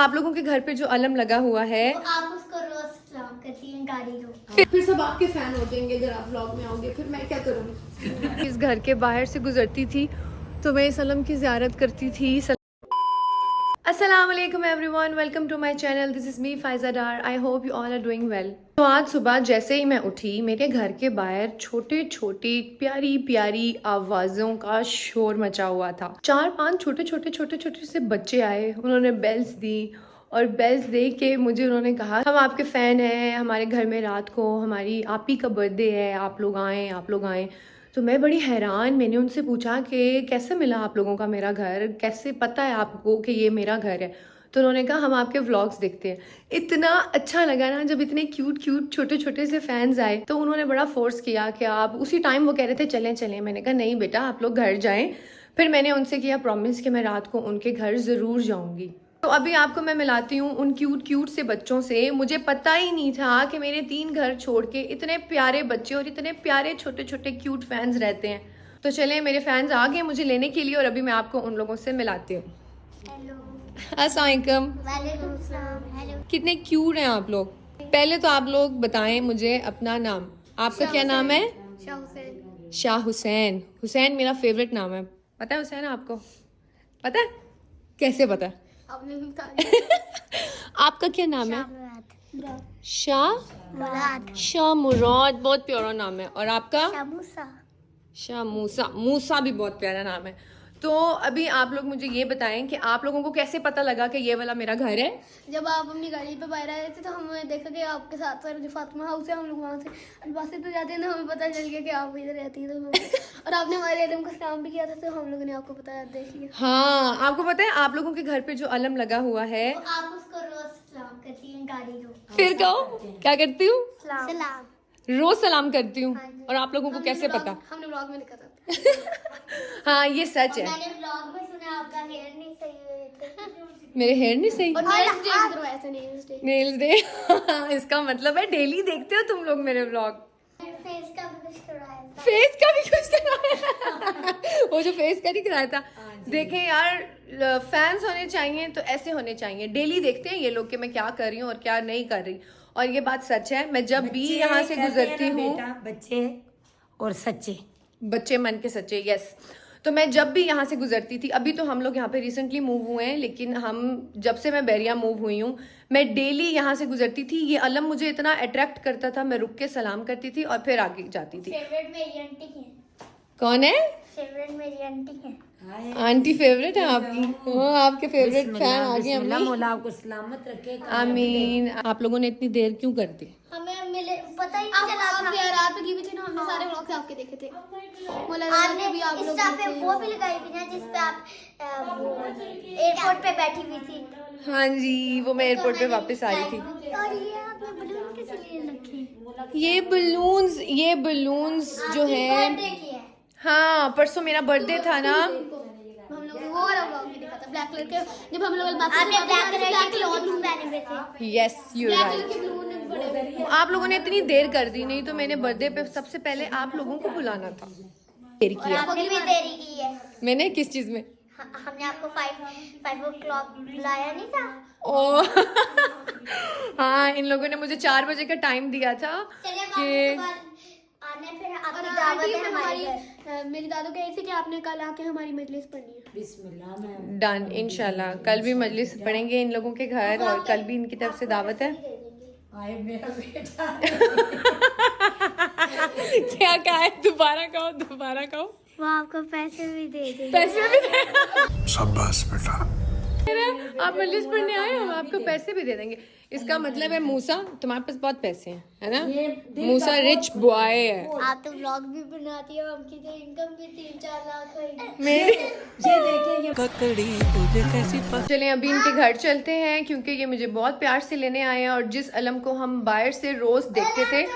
आप लोगों के घर पे जो अलम लगा हुआ है तो आप उसको रोज सलाम करती हैं गाड़ी को। फिर सब आपके फैन हो जाएंगे अगर आप व्लॉग में आओगे, फिर मैं क्या करूँगी। इस घर के बाहर से गुजरती थी तो मैं इस अलम की ज़ियारत करती थी। अस्सलाम वालेकुम everyone, welcome to my channel. This is me Faiza Dar. I hope you all are doing well. तो आज सुबह जैसे ही मैं उठी, मेरे घर के बाहर छोटे छोटे प्यारी प्यारी आवाज़ों का शोर मचा हुआ था। 4-5 छोटे से बच्चे आए, उन्होंने बेल्स दी और बेल्स दे के मुझे उन्होंने कहा हम आपके फ़ैन हैं, हमारे घर में रात को हमारी आप ही का बर्थडे है, आप लोग आएँ। तो मैं बड़ी हैरान, मैंने उनसे पूछा कि कैसे मिला आप लोगों का मेरा घर, कैसे पता है आपको कि ये मेरा घर है। तो उन्होंने कहा हम आपके व्लॉग्स देखते हैं। इतना अच्छा लगा ना जब इतने क्यूट छोटे से फैंस आए। तो उन्होंने बड़ा फोर्स किया कि आप, उसी टाइम वो कह रहे थे चलें। मैंने कहा नहीं बेटा, आप लोग घर जाएं। फिर मैंने उनसे किया प्रॉमिस कि मैं रात को उनके घर ज़रूर जाऊँगी। तो अभी आपको मैं मिलाती हूँ उन क्यूट से बच्चों से। मुझे पता ही नहीं था कि मेरे 3 घर छोड़ के इतने प्यारे बच्चे और इतने प्यारे छोटे क्यूट फैंस रहते हैं। तो चलें, मेरे फैंस आ गए मुझे लेने के लिए और अभी मैं आपको उन लोगों से मिलाती हूँ। हेलो। अस्सलाम वालेकुम। वालेकुम सलाम। हेलो। कितने क्यूट हैं आप लोग। पहले तो आप लोग बताएं मुझे अपना नाम। आपका क्या नाम है? शाह हुसैन। शाह हुसैन। हुसैन मेरा फेवरेट नाम है। पता है हुसैन आपको? पता है? कैसे पता है? आपने भी बता दिया। आपका क्या नाम है? मुराद। शाह मुराद, बहुत प्यारा नाम है। और आपका? शामूसा। शाह मूसा। मूसा भी बहुत प्यारा नाम है। तो अभी आप लोग मुझे ये बताएं कि आप लोगों को कैसे पता लगा कि ये वाला मेरा घर है? जब आप अपनी गाड़ी पे बाहर आए थे तो हमने देखा कि आपके साथ जो फातिमा हाउस है, हम लोग वहाँ से अनबासी पे जाते हैं तो हमें पता चल गया कि आप इधर रहती हैं। तो और आपने हमारे अलम का सलाम भी किया था तो हम लोगों ने आपको बताया, देख लिया। हाँ, आपको पता है आप लोगों के घर पे जो अलम लगा हुआ है, तो आप उसको रोज सलाम करती हैं गाड़ी को। फिर कहो क्या करती हूँ? सलाम। रोज सलाम करती हूँ। हाँ जी। और आप लोगों को कैसे पता? हमने व्लॉग में देखा था। हाँ, ये सच है। मैंने व्लॉग में सुना आपका हेयर नहीं सही हुए थे। मेरे हेयर नहीं सही। और नेल्स डे भी करवाया था, नेल्स डे। Nails day. इसका मतलब है डेली देखते हो तुम लोग मेरे व्लॉग। फेस का भी कुछ करवाया था। फेस का भी कुछ कराया। वो जो फेस का नहीं कराया था। देखें यार, फैंस होने चाहिए तो ऐसे होने चाहिए, डेली देखते हैं ये लोग कि मैं क्या कर रही हूँ और क्या नहीं कर रही। और ये बात सच है, मैं जब भी यहाँ से गुजरती हूँ, बच्चे और सच्चे, बच्चे मन के सच्चे, यस। तो मैं जब भी यहाँ से गुजरती थी, अभी तो हम लोग यहाँ पे रिसेंटली मूव हुए हैं, लेकिन हम जब से मैं बैरिया मूव हुई हूँ, मैं डेली यहाँ से गुजरती थी। ये अलम मुझे इतना अट्रैक्ट करता था, मैं रुक के सलाम करती थी और फिर आगे जाती थी। फेवरेट मेरी आंटी है। कौन है? फेवरेट मेरी आंटी है। आंटी फेवरेट है आपकी? हाँ, आपके फेवरेट फैन आ गए। अल्लाह मौला आपको सलामत रखे। आमीन। आप लोगों ने इतनी देर क्यों कर दी? हमें मिले पता ही नहीं चला था। आपके यार पे की भी थी ना, हमने सारे व्लॉग्स आपके देखे थे। आपने भी आप लोग पे वो भी लगाई थी ना जिस पे आप एयरपोर्ट पे बैठी हुई थी। हाँ जी, वो मैं एयरपोर्ट पे वापस आ रही थी। और ये आपने बलून किस लिए रखे? ये बलून्स जो है, बर्थडे की है। हाँ, परसों मेरा बर्थडे था ना। हम लोग वो वाला व्लॉग में देखा था, ब्लैक कलर के, जब हम लोग आपने ब्लैक कलर के बलून पहने हुए थे। Yes, you black right. Colour के बलून बड़े। आप लोगों ने इतनी देर कर दी, नहीं तो मैंने बर्थडे पे सबसे पहले आप लोगों को बुलाना था। देर और किया आपकी भी देरी की है। मैंने। किस चीज में? हमने आपको 5 o'clock बुलाया नहीं था। ओ हाँ, इन लोगों ने मुझे 4 बजे का टाइम दिया था कि आने फिर आपकी दावत है हमारी। मेरी दादू कह रही थी कि आपने कल आके हमारी मजलिस पढ़नी है। बिस्मिल्लाह में डन, इंशाल्लाह कल भी मजलिस पढ़ेंगे इन लोगों के घर और कल भी इनकी तरफ से दावत है। आए मेरा बेटा। क्या कहा है? दोबारा कहो। वो आपको पैसे भी दे देंगे। पैसे भी दे। शाबाश बेटा। आप मजलिस पढ़ने आए, हम आपको पैसे भी दे देंगे। इसका मतलब है मूसा, तुम्हारे पास बहुत पैसे हैं, है ना? मूसा रिच बॉय है। आप तो व्लॉग भी बनाती हो, हमकी तो इनकम भी 3-4 लाख है। मेरी ये देखे ये चलें अभी इनके घर चलते हैं, क्योंकि ये मुझे बहुत प्यार से लेने आए हैं। और जिस अलम को हम बाहर से रोज देखते थे,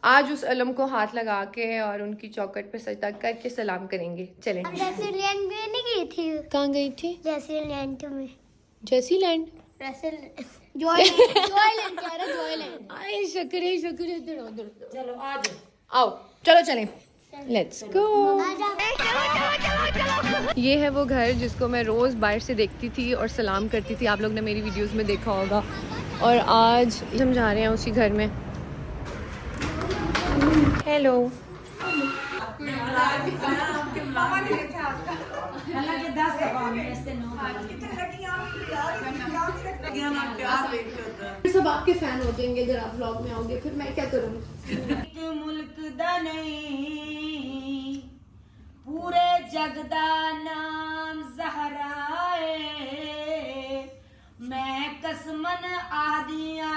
आज उस अलम को हाथ लगा के और उनकी चौखट पे सजदा करके सलाम करेंगे। चलें। रेसिलियन में नहीं गई थी? कहाँ गई थी? रेसिलियन में। जैसीलैंड। जॉयलैंड कह रहा, जॉयलैंड। आए शुक्र चलो आज आओ, चलो चलें। Let's go. ये है वो घर जिसको मैं रोज़ बाहर से देखती थी और सलाम करती थी, आप लोग ने मेरी वीडियोस में देखा होगा। और आज हम जा रहे हैं उसी घर में। हेलो। सब आपके फैन हो जाएंगे अगर आप व्लॉग में आओगे, फिर मैं क्या करूँ। मुल्क दा नहीं पूरे जग दा नाम ज़हराए, मैं कसमन आदिया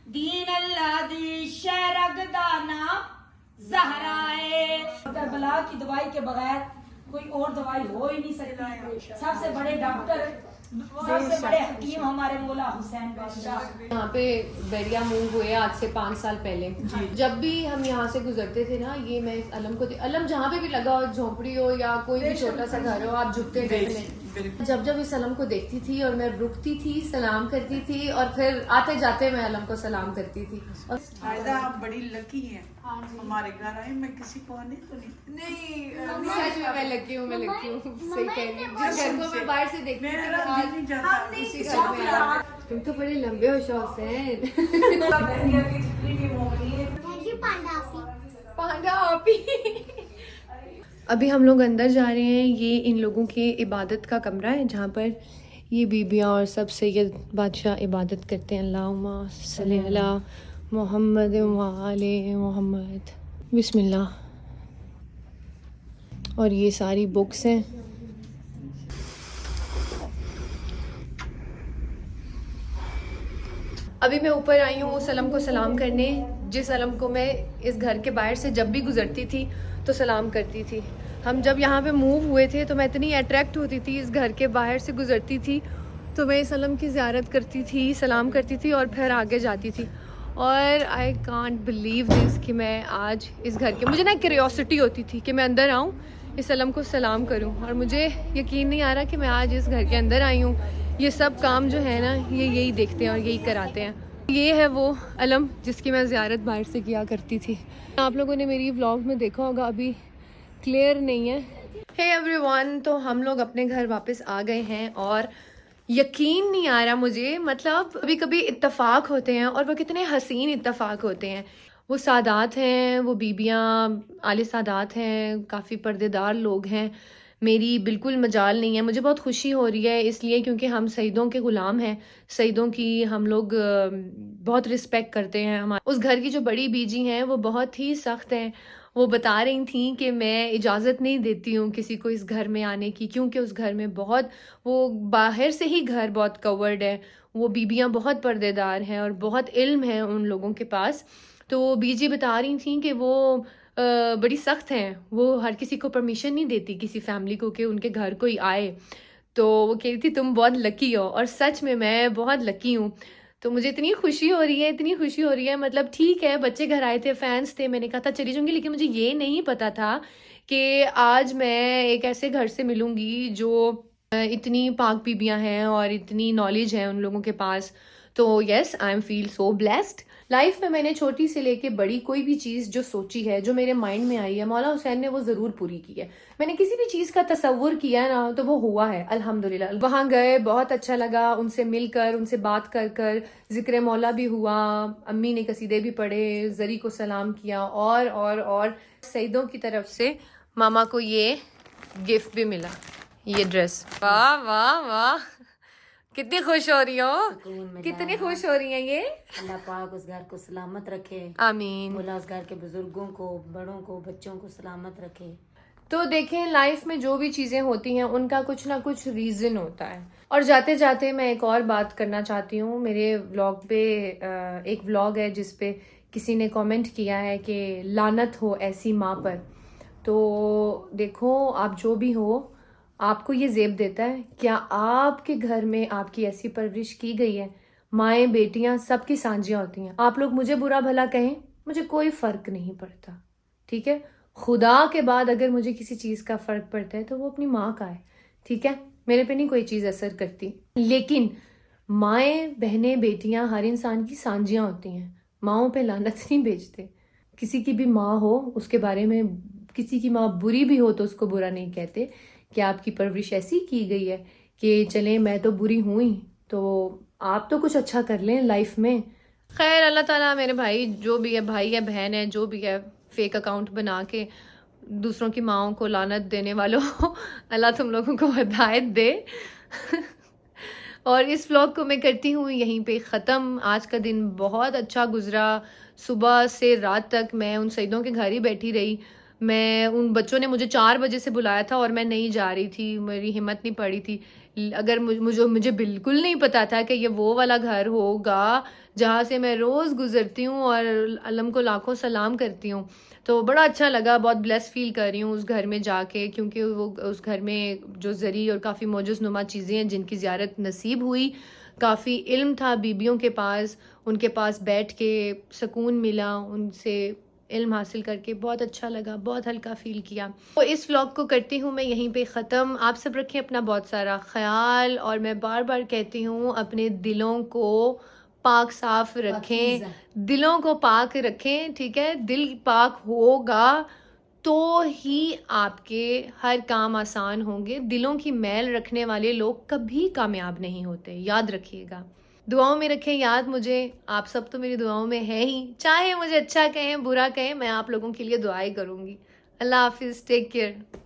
दीन अल्लाह दी शरग दा नाम ज़हराए। करबला की दवाई के बगैर कोई और दवाई हो ही नहीं सकती। सबसे बड़े डॉक्टर, सबसे बड़े हकीम हमारे मौला हुसैन बादशाह। यहाँ पे बैरिया मूव हुए आज से 5 साल पहले। जब भी हम यहाँ से गुजरते थे ना, ये मैं इस अलम को अलम जहाँ पे भी लगा हो, झोंपड़ी हो या कोई भी छोटा सा घर हो, आप झुकते थे। जब जब इस अलम को देखती थी और मैं रुकती थी, सलाम करती थी और फिर आते जाते मैं अलम को सलाम करती थी। और फायदा आप बड़ी लकी हैं, हमारे घर आए। मैं किसी को नहीं तो नहीं सच में मैं लकी हूँ, मैं लकी हूँ, सही कह रही हूँ। जिस घर को मैं बाहर से देखती थी मेरा आज दिल नहीं जाता। उसी घर में आ। तुम तो बड़े लंबे हो शौक हैं। पांडा आप ही। अभी हम लोग अंदर जा रहे हैं। ये इन लोगों की इबादत का कमरा है जहाँ पर ये बीबियाँ और सब सैयद बादशाह इबादत करते हैं। अल्लाहुम्मा सल्ली अला मोहम्मद व आले मोहम्मद। बिस्मिल्लाह। और ये सारी बुक्स हैं। अभी मैं ऊपर आई हूँ उस अलम को सलाम करने, जिस अलम को मैं इस घर के बाहर से जब भी गुजरती थी तो सलाम करती थी। हम जब यहाँ पे मूव हुए थे तो मैं इतनी अट्रैक्ट होती थी, इस घर के बाहर से गुजरती थी तो मैं इस अलम की ज़ियारत करती थी, सलाम करती थी और फिर आगे जाती थी। और आई कांट बिलीव दिस कि मैं आज इस घर के, मुझे ना क्यूरियोसिटी होती थी कि मैं अंदर आऊँ, इस अलम को सलाम करूँ, और मुझे यकीन नहीं आ रहा कि मैं आज इस घर के अंदर आई हूँ। ये सब काम जो है ना, ये यही देखते हैं और यही कराते हैं। ये है वो अलम जिसकी मैं ज़ियारत बाहर से किया करती थी। आप लोगों ने मेरी व्लॉग में देखा होगा, अभी क्लियर नहीं है। हे एवरीवन, तो हम लोग अपने घर वापस आ गए हैं और यकीन नहीं आ रहा मुझे, मतलब कभी कभी इत्तेफाक होते हैं और वो कितने हसीन इत्तेफाक होते हैं। वो सादात हैं, वो बीबियाँ आले सादात हैं, काफ़ी पर्देदार लोग हैं। मेरी बिल्कुल मजाल नहीं है। मुझे बहुत खुशी हो रही है इसलिए क्योंकि हम सईदों के ग़ुलाम हैं, सईदों की हम लोग बहुत रिस्पेक्ट करते हैं। हमारे उस घर की जो बड़ी बीजी हैं वो बहुत ही सख्त हैं। वो बता रही थी कि मैं इजाज़त नहीं देती हूँ किसी को इस घर में आने की, क्योंकि उस घर में बहुत, वो बाहर से ही घर बहुत कवर्ड है। वो बीबियाँ बहुत पर्देदार हैं और बहुत इल्म है उन लोगों के पास। तो वो बीजी बता रही थी कि वो बड़ी सख्त हैं। वो हर किसी को परमिशन नहीं देती किसी फैमिली को कि उनके घर कोई आए। तो वो कह रही थी तुम बहुत लकी हो, और सच में मैं बहुत लकी हूँ। तो मुझे इतनी खुशी हो रही है, इतनी खुशी हो रही है। मतलब ठीक है, बच्चे घर आए थे, फैंस थे, मैंने कहा था चली जाऊँगी, लेकिन मुझे ये नहीं पता था कि आज मैं एक ऐसे घर से मिलूँगी जो इतनी पाक बीबियाँ हैं और इतनी नॉलेज है उन लोगों के पास। तो yes, I am feel so blessed. Life में मैंने छोटी से लेके बड़ी कोई भी चीज़ जो सोची है, जो मेरे माइंड में आई है, मौला हुसैन ने वो ज़रूर पूरी की है। मैंने किसी भी चीज़ का तसव्वुर किया है ना, तो वो हुआ है अल्हम्दुलिल्लाह। वहाँ गए, बहुत अच्छा लगा उनसे मिलकर, उनसे बात कर कर, ज़िक्र मौला भी हुआ, अम्मी ने कसीदे भी पढ़े, जरी को सलाम किया, और सईदों की तरफ से मामा को ये गिफ्ट भी मिला, ये ड्रेस। वाह वाह वाह, कितनी खुश हो रही हो, कितनी खुश हो रही हैं ये। अल्लाह पाक उस घर को सलामत रखे, आमीन। मौला उस घर के बुजुर्गों को, बड़ों को, बच्चों को सलामत रखे। तो देखें, लाइफ में जो भी चीज़ें होती हैं उनका कुछ ना कुछ रीज़न होता है। और जाते जाते मैं एक और बात करना चाहती हूँ। मेरे व्लॉग पे एक व्लॉग है जिस पे किसी ने कमेंट किया है कि लानत हो ऐसी माँ पर। तो देखो, आप जो भी हो, आपको ये ज़ेब देता है, क्या आपके घर में आपकी ऐसी परवरिश की गई है? माएँ बेटियाँ सबकी सांझियाँ होती हैं। आप लोग मुझे बुरा भला कहें, मुझे कोई फ़र्क नहीं पड़ता, ठीक है। खुदा के बाद अगर मुझे किसी चीज़ का फ़र्क पड़ता है तो वो अपनी माँ का है, ठीक है। मेरे पे नहीं कोई चीज़ असर करती। लेकिन माएँ, बहनें, बेटियाँ हर इंसान की सांझियाँ होती हैं। माँओं पे लानत नहीं भेजते। किसी की भी माँ हो, उसके बारे में किसी की माँ बुरी भी हो तो उसको बुरा नहीं कहते, कि आपकी परवरिश ऐसी की गई है कि चलें मैं तो बुरी हूँ ही, तो आप तो कुछ अच्छा कर लें लाइफ में। खैर अल्लाह ताला मेरे भाई जो भी है, भाई है बहन है जो भी है, फेक अकाउंट बना के दूसरों की माओं को लानत देने वालों अल्लाह तुम लोगों को हिदायत दे। और इस व्लॉग को मैं करती हूँ यहीं पे ख़त्म। आज का दिन बहुत अच्छा गुजरा, सुबह से रात तक मैं उन सईदों के घर ही बैठी रही। मैं उन बच्चों ने मुझे 4 बजे से बुलाया था और मैं नहीं जा रही थी, मेरी हिम्मत नहीं पड़ी थी। अगर मुझे बिल्कुल नहीं पता था कि ये वो वाला घर होगा जहाँ से मैं रोज़ गुजरती हूँ और अलम को लाखों सलाम करती हूँ। तो बड़ा अच्छा लगा, बहुत ब्लेस फील कर रही हूँ उस घर में जाके, क्योंकि वो उस घर में जो ज़री और काफ़ी मौजूद नुमा चीज़ें हैं जिनकी ज़ियारत नसीब हुई। काफ़ी इल्म था बीबियों के पास, उनके पास बैठ के सुकून मिला, उनसे इल्म हासिल करके बहुत अच्छा लगा, बहुत हल्का फील किया। तो इस व्लॉग को करती हूँ मैं यहीं पे ख़त्म। आप सब रखें अपना बहुत सारा ख्याल, और मैं बार बार कहती हूँ अपने दिलों को पाक साफ रखें, दिलों को पाक रखें, ठीक है। दिल पाक होगा तो ही आपके हर काम आसान होंगे। दिलों की मैल रखने वाले लोग कभी कामयाब नहीं होते, याद रखिएगा। दुआओं में रखें याद मुझे, आप सब तो मेरी दुआओं में है ही, चाहे मुझे अच्छा कहें बुरा कहें, मैं आप लोगों के लिए दुआएं करूँगी। अल्लाह हाफिज़, टेक केयर।